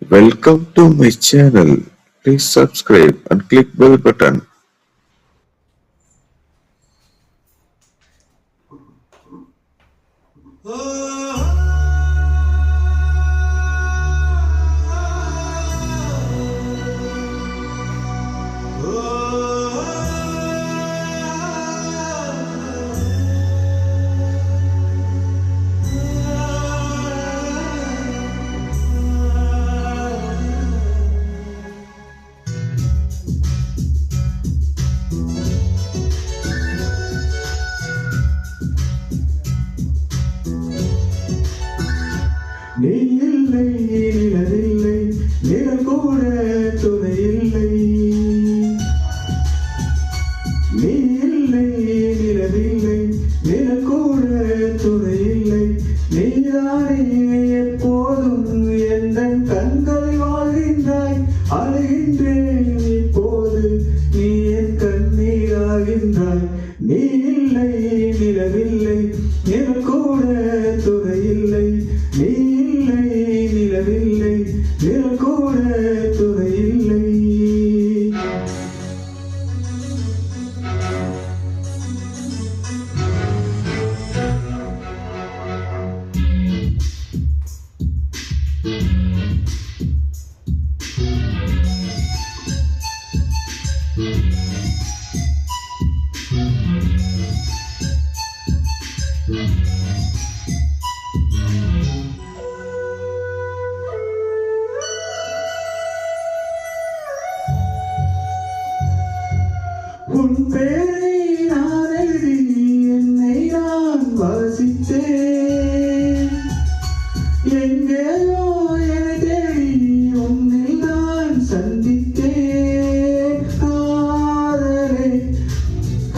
Welcome to my channel. Please subscribe and click bell button. நீ இல்லை நிலவில்லை நிழல் கூட துணை இல்லை. நீ இல்லை நிலவில்லை நிழல் கூட துணை இல்லை. நீதானே எப்போதும் எந்தன் கண்களை வாழ்கின்றாய். அழுகின்றேன் இப்போது நீ என் கண்ணீராகின்றாய். நீ இல்லை நிலவில்லை நிழல் கூட துணை இல்லை. நீ இல்லை நிலவில்லை நிழல் கூட துணை இல்லை. உன் பேரை நான் எழுதி என்னை நான் வாசித்தேன். எங்கேயோ என்னை தேடி உன்னில் நான் சந்தித்தேன். காதலே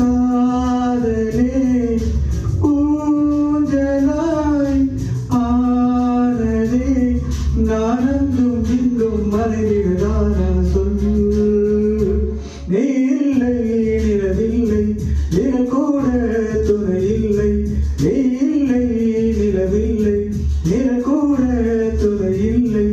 காதலே ஊஞ்சலாய் ஆனதே. நான் அங்கும் இங்கும் மறைவிடதான சொல்லு. நீ இல்லை நிலவில்லை நிழல் கூட துணை இல்லை. நீ இல்லை நிலவில்லை நிழல் கூட துணை இல்லை.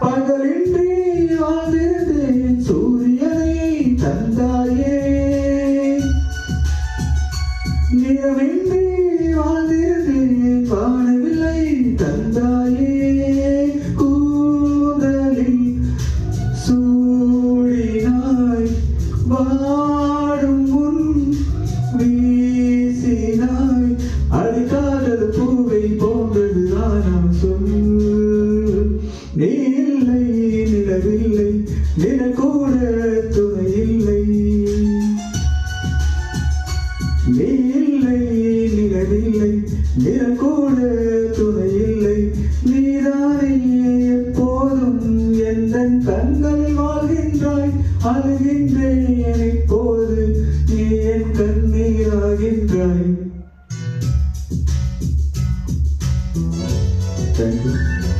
பகலின்றி வாழ்ந்திருந்தேன் சூரியனை தந்தாயே. நிறமின்றி வாழ்ந்திருந்தேன் வானவில்லை தந்தாயே. கூந்தலில் சூடினாய் வாடும் முன் வீசினாய். அடிக்காதது பூவை போன்றது நான் சொல். நீ இல்லை நிலவில்லை நிழல் கூட துணை இல்லை. நீ இல்லை நிலவில்லை நிழல் கூட துணை இல்லை. நீதானே எப்போதும் எந்தன் கண்களில் வாழ்கின்றாய். அழுகின்றேன் இப்போது நீ என் கண்ணீராகின்றாய். Thank you.